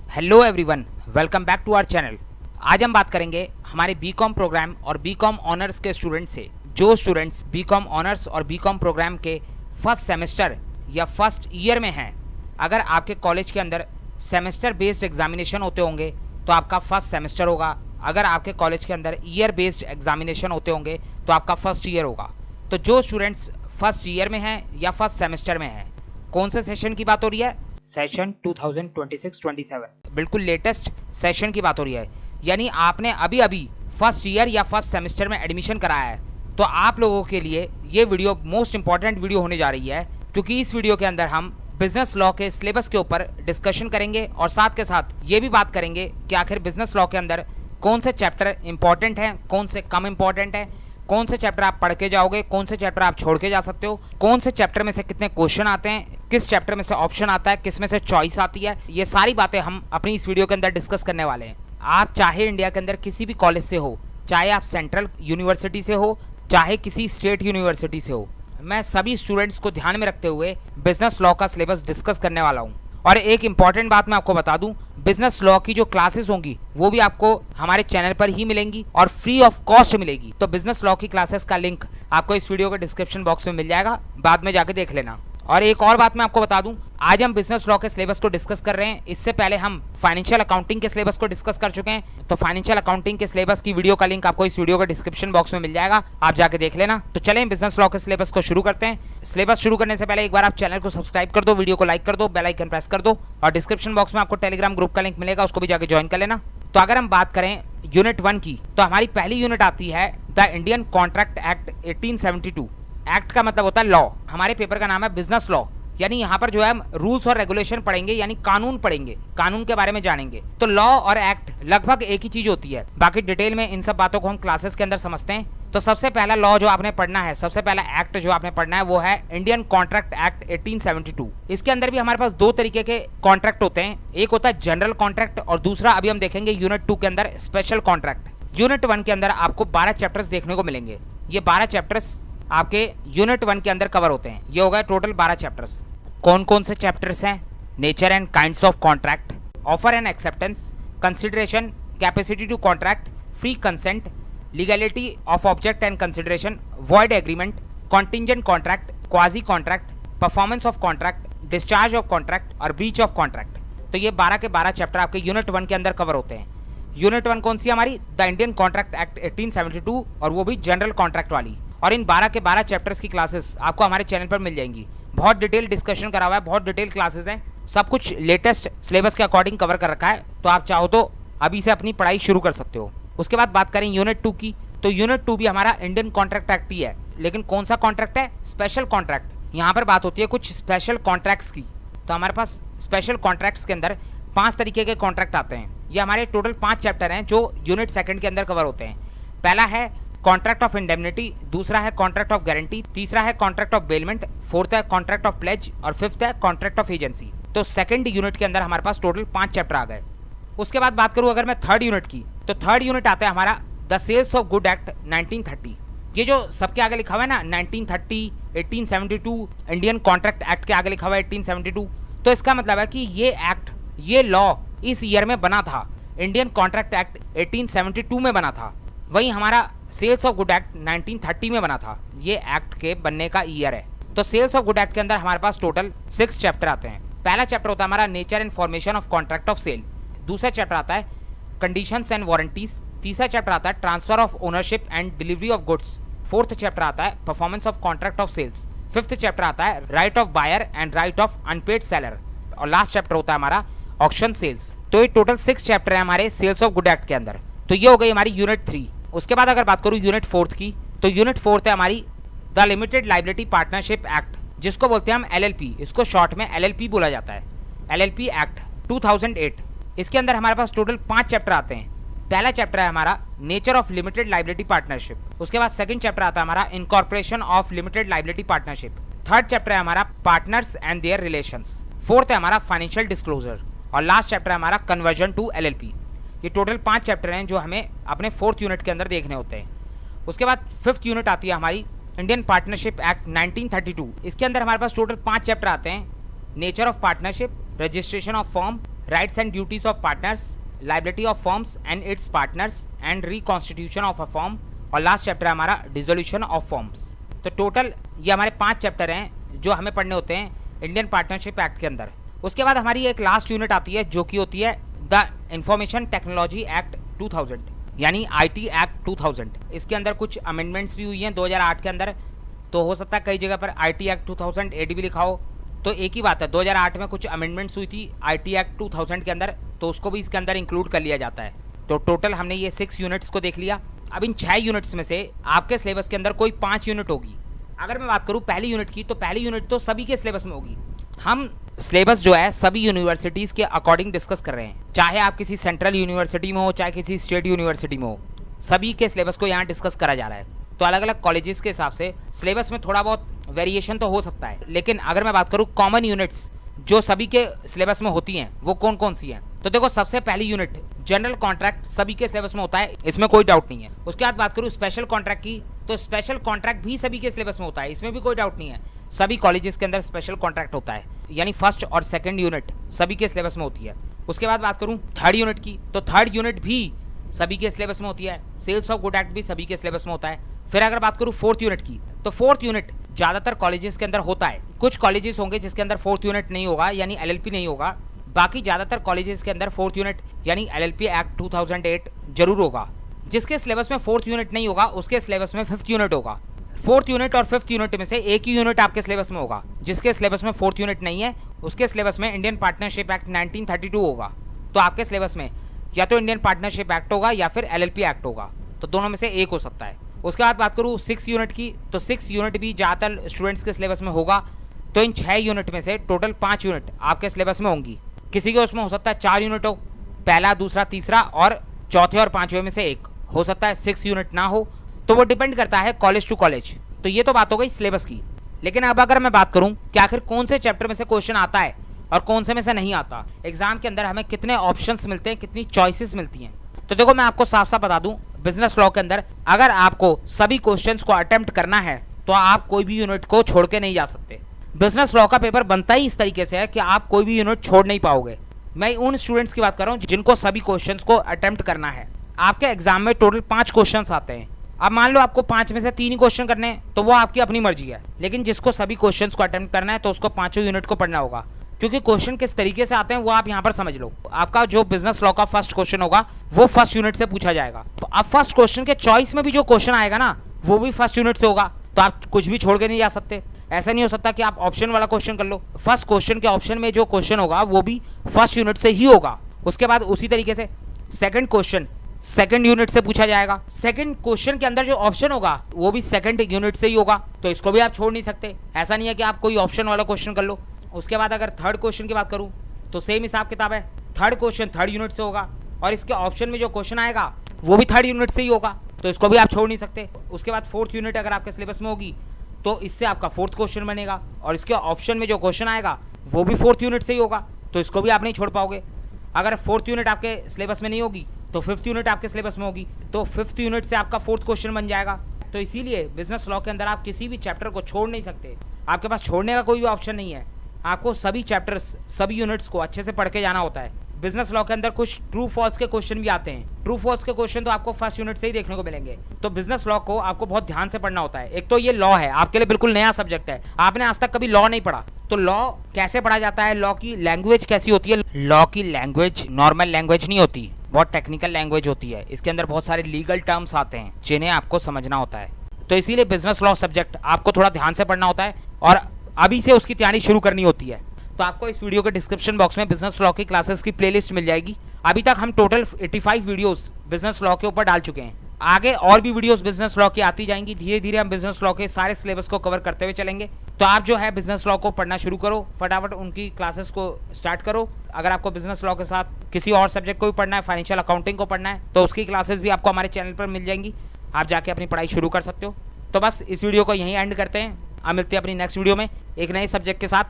Hello everyone, welcome back to our channel. आज हम बात करेंगे हमारे बीकॉम प्रोग्राम और बीकॉम ऑनर्स के स्टूडेंट्स से। जो स्टूडेंट्स बीकॉम ऑनर्स और बीकॉम प्रोग्राम के फर्स्ट सेमेस्टर या फर्स्ट ईयर में हैं, अगर आपके कॉलेज के अंदर सेमेस्टर बेस्ड एग्जामिनेशन होते होंगे तो आपका फर्स्ट सेमेस्टर होगा। अगर आपके कॉलेज के अंदर ईयर बेस्ड एग्जामिनेशन होते होंगे तो आपका फर्स्ट ईयर होगा। तो जो स्टूडेंट्स फर्स्ट ईयर में हैं या फर्स्ट सेमेस्टर में हैं, कौन से सेशन की बात हो रही है? सेशन 2026-27, बिल्कुल लेटेस्ट सेशन की बात हो रही है। यानी आपने अभी अभी फर्स्ट ईयर या फर्स्ट सेमेस्टर में एडमिशन कराया है, तो आप लोगों के लिए ये वीडियो मोस्ट इंपॉर्टेंट वीडियो होने जा रही है, क्योंकि इस वीडियो के अंदर हम बिजनेस लॉ के सिलेबस के ऊपर डिस्कशन करेंगे और साथ के साथ ये भी बात करेंगे कि आखिर बिजनेस लॉ के अंदर कौन से चैप्टर इंपॉर्टेंट हैं, कौन से कम इंपॉर्टेंट है, कौन से चैप्टर आप पढ़ के जाओगे, कौन से चैप्टर आप छोड़ के जा सकते हो, कौन से चैप्टर में से कितने क्वेश्चन आते हैं, किस चैप्टर में से ऑप्शन आता है, किस में से चॉइस आती है। ये सारी बातें हम अपनी इस वीडियो के अंदर डिस्कस करने वाले हैं। आप चाहे इंडिया के अंदर किसी भी कॉलेज से हो, चाहे आप सेंट्रल यूनिवर्सिटी से हो, चाहे किसी स्टेट यूनिवर्सिटी से हो, मैं सभी स्टूडेंट्स को ध्यान में रखते हुए बिजनेस लॉ का सिलेबस डिस्कस करने वाला हूँ। और एक इंपॉर्टेंट बात मैं आपको बता दूं, बिजनेस लॉ की जो क्लासेस होंगी वो भी आपको हमारे चैनल पर ही मिलेंगी और फ्री ऑफ कॉस्ट मिलेगी। तो बिजनेस लॉ की क्लासेस का लिंक आपको इस वीडियो के डिस्क्रिप्शन बॉक्स में मिल जाएगा, बाद में जाके देख लेना। और एक और बात मैं आपको बता दूं, आज हम बिजनेस लॉ के सिलेबस को डिस्कस कर रहे हैं। इससे पहले हम फाइनेंशियल अकाउंटिंग के सिलेबस को डिस्कस कर चुके हैं, तो फाइनेंशियल अकाउंटिंग के सिलेबस की वीडियो का लिंक आपको इस वीडियो के डिस्क्रिप्शन बॉक्स में मिल जाएगा, आप जाके देख लेना। तो चलें बिजनेस लॉ के सिलेबस को शुरू करते हैं। सिलेबस शुरू करने से पहले एक बार आप चैनल को सब्सक्राइब कर दो, वीडियो को लाइक कर दो, बेल आइकन प्रेस कर दो और डिस्क्रिप्शन बॉक्स में आपको टेलीग्राम ग्रुप का लिंक मिलेगा, उसको भी जाके ज्वाइन कर लेना। तो अगर हम बात करें यूनिट 1 की, तो हमारी पहली यूनिट आती है the Indian contract act 1872। Act का मतलब होता है लॉ। हमारे पेपर का नाम है बिजनेस लॉ, यानी यहाँ पर जो है हम रूल्स और रेगुलेशन पढ़ेंगे, यानी कानून पढ़ेंगे, कानून के बारे में जानेंगे। तो लॉ और एक्ट लगभग एक ही चीज होती है, बाकी डिटेल में इन सब बातों को हम क्लासेस के अंदर समझते हैं। तो सबसे पहला लॉ जो आपने पढ़ना है, सबसे पहला एक्ट जो आपने पढ़ना है वो है इंडियन कॉन्ट्रैक्ट एक्ट 1872। इसके अंदर भी हमारे पास दो तरीके के कॉन्ट्रैक्ट होते हैं, एक होता है जनरल कॉन्ट्रैक्ट और दूसरा अभी हम देखेंगे यूनिट 2 के अंदर स्पेशल कॉन्ट्रैक्ट। यूनिट 1 के अंदर आपको 12 चैप्टर्स देखने को मिलेंगे। ये 12 चैप्टर्स आपके यूनिट 1 के अंदर कवर होते हैं। ये होगा टोटल 12 चैप्टर्स। कौन कौन से चैप्टर्स हैं? Nature and kinds of contract, offer and acceptance, consideration, capacity to contract, free consent, legality of object and consideration, void agreement, contingent contract, quasi contract, performance of contract, discharge of contract और breach of contract. तो ये 12 के 12 chapter आपके unit 1 के अंदर cover होते हैं। Unit 1 कौन सी हमारी? द इंडियन कॉन्ट्रैक्ट एक्ट 1872, और वो भी जनरल कॉन्ट्रैक्ट वाली। और इन 12 के 12 चैप्टर्स की क्लासेस आपको हमारे चैनल पर मिल जाएंगी। बहुत डिटेल डिस्कशन करा हुआ है, बहुत डिटेल क्लासेस हैं, सब कुछ लेटेस्ट सिलेबस के अकॉर्डिंग कवर कर रखा है। तो आप चाहो तो अभी से अपनी पढ़ाई शुरू कर सकते हो। उसके बाद बात करें यूनिट 2 की, तो यूनिट 2 भी हमारा इंडियन कॉन्ट्रैक्ट एक्ट ही है, लेकिन कौन सा कॉन्ट्रैक्ट है? Special contract. यहाँ पर बात होती है कुछ स्पेशल कॉन्ट्रैक्ट्स की। तो हमारे पास स्पेशल कॉन्ट्रैक्ट्स के अंदर 5 तरीके के कॉन्ट्रैक्ट आते हैं। ये हमारे टोटल 5 चैप्टर हैं जो यूनिट 2 के अंदर कवर होते हैं। पहला है कॉन्ट्रैक्ट ऑफ इंडेमनिटी, दूसरा है कॉन्ट्रैक्ट ऑफ गारंटी, तीसरा है कॉन्ट्रैक्ट ऑफ बेलमेंट, फोर्थ है कॉन्ट्रैक्ट ऑफ प्लेज और फिफ्थ है कॉन्ट्रैक्ट ऑफ एजेंसी। तो सेकंड यूनिट के अंदर हमारे पास टोटल 5 चैप्टर आ गए। उसके बाद बात करूं अगर मैं थर्ड यूनिट की, तो थर्ड यूनिट आता है हमारा the sales of good act 1930। ये जो सबके आगे लिखा हुआ है ना 1930, 1872, इंडियन कॉन्ट्रैक्ट एक्ट के आगे लिखा हुआ है 1872, तो इसका मतलब है कि ये एक्ट, ये लॉ इस ईयर में बना था। इंडियन कॉन्ट्रैक्ट एक्ट 1872 में बना था, वहीं हमारा सेल्स ऑफ गुड एक्ट 1930 में बना था। ये एक्ट के बनने का ईयर है। तो सेल्स ऑफ गुड एक्ट के अंदर हमारे पास टोटल 6 चैप्टर आते हैं। पहला चैप्टर होता है हमारा nature and formation of contract of sale, दूसरा चैप्टर आता है कंडीशंस एंड वारंटीज, तीसरा चैप्टर आता है transfer of ownership and delivery of goods, fourth chapter आता है performance of contract of sales, fifth chapter आता है right of buyer and right of unpaid seller, और लास्ट चैप्टर होता है हमारा ऑक्शन सेल्स। तो ये टोटल 6 चैप्टर है हमारे सेल्स ऑफ गुड एक्ट के अंदर। तो ये हो गई हमारी यूनिट 3। उसके बाद अगर बात करूं यूनिट 4 की, तो यूनिट 4 है हमारी the limited liability partnership act, जिसको बोलते हैं हम LLP, इसको शॉर्ट में LLP बोला जाता है। LLP act 2008। इसके अंदर हमारे पास टोटल 5 चैप्टर आते हैं। पहला चैप्टर है हमारा nature of limited liability partnership, उसके बाद सेकंड चैप्टर आता है हमारा incorporation of limited liability partnership, third chapter है हमारा partners and their relations, fourth है हमारा फाइनेंशियल डिस्क्लोजर और लास्ट चैप्टर है हमारा कन्वर्जन टू LLP। ये टोटल 5 चैप्टर हैं जो हमें अपने 4th यूनिट के अंदर देखने होते हैं। उसके बाद 5th यूनिट आती है हमारी इंडियन पार्टनरशिप एक्ट 1932। इसके अंदर हमारे पास टोटल 5 चैप्टर आते हैं। Nature of partnership, registration of form, rights and duties of partners, liability of forms and it's partners and reconstitution of a form, और लास्ट चैप्टर है हमारा डिसोल्यूशन ऑफ फॉर्म्स। तो total ये हमारे 5 चैप्टर हैं जो हमें पढ़ने होते हैं इंडियन पार्टनरशिप एक्ट के अंदर। उसके बाद हमारी एक लास्ट यूनिट आती है जो कि होती है द इंफॉर्मेशन टेक्नोलॉजी एक्ट 2000, यानी IT एक्ट 2000। इसके अंदर कुछ अमेंडमेंट्स भी हुई हैं 2008 के अंदर, तो हो सकता है कई जगह पर IT एक्ट 2000 AD भी लिखा हो, तो एक ही बात है, 2008 में कुछ अमेंडमेंट्स हुई थी IT एक्ट 2000 के अंदर, तो उसको भी इसके अंदर इंक्लूड कर लिया जाता है। तो टोटल हमने ये 6 यूनिट्स को देख लिया। अब इन 6 यूनिट्स में से आपके सिलेबस के अंदर कोई 5 यूनिट होगी। अगर मैं बात करूँ पहली यूनिट की, तो पहली यूनिट तो सभी के सिलेबस में होगी। हम सिलेबस जो है सभी यूनिवर्सिटीज़ के अकॉर्डिंग डिस्कस कर रहे हैं, चाहे आप किसी सेंट्रल यूनिवर्सिटी में हो, चाहे किसी स्टेट यूनिवर्सिटी में हो, सभी के सिलेबस को यहाँ डिस्कस करा जा रहा है। तो अलग अलग कॉलेजेस के हिसाब से सिलेबस में थोड़ा बहुत वेरिएशन तो हो सकता है, लेकिन अगर मैं बात करूँ कॉमन यूनिट्स जो सभी के सिलेबस में होती हैं वो कौन कौन सी हैं, तो देखो सबसे पहली यूनिट जनरल कॉन्ट्रैक्ट सभी के सिलेबस में होता है, इसमें कोई डाउट नहीं है। उसके बाद बात करूँ स्पेशल कॉन्ट्रैक्ट की, तो स्पेशल कॉन्ट्रैक्ट भी सभी के सिलेबस में होता है, इसमें भी कोई डाउट नहीं है। सभी कॉलेजेस के अंदर स्पेशल कॉन्ट्रैक्ट होता है, यानी फर्स्ट और सेकंड यूनिट सभी के सिलेबस में होती है। उसके बाद बात करूँ थर्ड यूनिट की, तो थर्ड यूनिट भी सभी के सिलेबस में होती है। सेल्स ऑफ गुड एक्ट भी सभी के सिलेबस में होता है। फिर अगर बात करूँ फोर्थ यूनिट की, तो फोर्थ यूनिट ज़्यादातर कॉलेजेस के अंदर होता है। कुछ कॉलेजेस होंगे जिसके अंदर फोर्थ यूनिट नहीं होगा, यानी LLP नहीं होगा। बाकी ज़्यादातर कॉलेजेस के अंदर फोर्थ यूनिट यानी LLP एक्ट 2008 जरूर होगा। जिसके सिलेबस में फोर्थ यूनिट नहीं होगा उसके सिलेबस में फिफ्थ यूनिट होगा। फोर्थ यूनिट और फिफ्थ यूनिट में से एक ही यूनिट आपके सिलेबस में होगा। जिसके सिलेबस में फोर्थ यूनिट नहीं है उसके सिलेबस में इंडियन पार्टनरशिप एक्ट 1932 होगा। तो आपके सिलेबस में या तो इंडियन पार्टनरशिप एक्ट होगा या फिर LLP एक्ट होगा, तो दोनों में से एक हो सकता है। उसके बाद बात करूँ 6 यूनिट की, तो 6 यूनिट भी ज़्यादातर स्टूडेंट्स के सिलेबस में होगा। तो इन 6 यूनिट में से टोटल 5 यूनिट आपके सिलेबस में होंगी। किसी के उसमें हो सकता है 4 यूनिट हो, पहला, दूसरा, तीसरा, और चौथे और पांचवें में से एक हो सकता है 6 यूनिट ना हो, तो वो डिपेंड करता है कॉलेज टू कॉलेज। तो ये तो बात हो गई सिलेबस की। लेकिन अब अगर मैं बात करूं कि आखिर कौन से चैप्टर में से क्वेश्चन आता है और कौन से में से नहीं आता, एग्जाम के अंदर हमें कितने ऑप्शंस मिलते हैं, कितनी चॉइसेस मिलती हैं, तो देखो मैं आपको साफ साफ बता दूं, बिजनेस लॉ के अंदर अगर आपको सभी क्वेश्चंस को अटेम्प्ट करना है तो आप कोई भी यूनिट को छोड़ के नहीं जा सकते। बिजनेस लॉ का पेपर बनता ही इस तरीके से है कि आप कोई भी यूनिट छोड़ नहीं पाओगे। मैं उन स्टूडेंट्स की बात कर रहा हूँ जिनको सभी क्वेश्चंस को अटेम्प्ट करना है। आपके एग्जाम में टोटल 5 क्वेश्चंस आते हैं। अब मान लो आपको 5 में से 3 ही क्वेश्चन करने हैं, तो वो आपकी अपनी मर्जी है। लेकिन जिसको सभी क्वेश्चंस को अटेम्प्ट करना है तो उसको 5 यूनिट को पढ़ना होगा, क्योंकि क्वेश्चन किस तरीके से आते हैं वो आप यहाँ पर समझ लो। आपका जो बिजनेस लॉ का फर्स्ट क्वेश्चन होगा वो फर्स्ट यूनिट से पूछा जाएगा। तो अब फर्स्ट क्वेश्चन के चॉइस में भी जो क्वेश्चन आएगा ना वो भी फर्स्ट यूनिट से होगा, तो आप कुछ भी छोड़ के नहीं जा सकते। ऐसा नहीं हो सकता कि आप ऑप्शन वाला क्वेश्चन कर लो। फर्स्ट क्वेश्चन के ऑप्शन में जो क्वेश्चन होगा वो भी फर्स्ट यूनिट से ही होगा। उसके बाद उसी तरीके से सेकंड क्वेश्चन सेकंड यूनिट से पूछा जाएगा। सेकंड क्वेश्चन के अंदर जो ऑप्शन होगा वो भी सेकंड यूनिट से ही होगा, तो इसको भी आप छोड़ नहीं सकते। ऐसा नहीं है कि आप कोई ऑप्शन वाला क्वेश्चन कर लो। उसके बाद अगर थर्ड क्वेश्चन की बात करूं तो सेम हिसाब किताब है। थर्ड क्वेश्चन थर्ड यूनिट से होगा और इसके ऑप्शन में जो क्वेश्चन आएगा वो भी थर्ड यूनिट से ही होगा, तो इसको भी आप छोड़ नहीं सकते। उसके बाद फोर्थ यूनिट अगर आपके सिलेबस में होगी तो इससे आपका फोर्थ क्वेश्चन बनेगा और इसके ऑप्शन में जो क्वेश्चन आएगा वो भी फोर्थ यूनिट से ही होगा, तो इसको भी आप नहीं छोड़ पाओगे। अगर फोर्थ यूनिट आपके सिलेबस में नहीं होगी तो फिफ्थ यूनिट आपके सिलेबस में होगी, तो फिफ्थ यूनिट से आपका फोर्थ क्वेश्चन बन जाएगा। तो इसीलिए बिजनेस लॉ के अंदर आप किसी भी चैप्टर को छोड़ नहीं सकते। आपके पास छोड़ने का कोई भी ऑप्शन नहीं है। आपको सभी चैप्टर्स सभी यूनिट्स को अच्छे से पढ़ के जाना होता है। बिजनेस लॉ के अंदर कुछ ट्रू फॉल्स के क्वेश्चन भी आते हैं। ट्रू फॉल्स के क्वेश्चन तो आपको फर्स्ट यूनिट से ही देखने को मिलेंगे। तो बिजनेस लॉ को आपको बहुत ध्यान से पढ़ना होता है। एक तो ये लॉ है, आपके लिए बिल्कुल नया सब्जेक्ट है, आपने आज तक कभी लॉ नहीं पढ़ा, तो लॉ कैसे पढ़ा जाता है, लॉ की लैंग्वेज कैसी होती है। लॉ की लैंग्वेज नॉर्मल लैंग्वेज नहीं होती, बहुत टेक्निकल लैंग्वेज होती है। इसके अंदर बहुत सारे लीगल टर्म्स आते हैं जिन्हें आपको समझना होता है। तो इसीलिए बिजनेस लॉ सब्जेक्ट आपको थोड़ा ध्यान से पढ़ना होता है और अभी से उसकी तैयारी शुरू करनी होती है। तो आपको इस वीडियो के डिस्क्रिप्शन बॉक्स में बिजनेस लॉ की क्लासेस की प्लेलिस्ट मिल जाएगी। अभी तक हम टोटल 85 वीडियोस बिजनेस लॉ के ऊपर डाल चुके हैं। आगे और भी वीडियोस बिजनेस लॉ की आती जाएंगी। धीरे धीरे हम बिजनेस लॉ के सारे सिलेबस को कवर करते हुए चलेंगे। तो आप जो है बिजनेस लॉ को पढ़ना शुरू करो, फटाफट उनकी क्लासेस को स्टार्ट करो। अगर आपको बिजनेस लॉ के साथ किसी और सब्जेक्ट को भी पढ़ना है, फाइनेंशियल अकाउंटिंग को पढ़ना है, तो उसकी क्लासेस भी आपको हमारे चैनल पर मिल जाएंगी। आप जाके अपनी पढ़ाई शुरू कर सकते हो। तो बस इस वीडियो को यहीं एंड करते हैं। अब मिलते हैं अपनी नेक्स्ट वीडियो में एक नए सब्जेक्ट के साथ।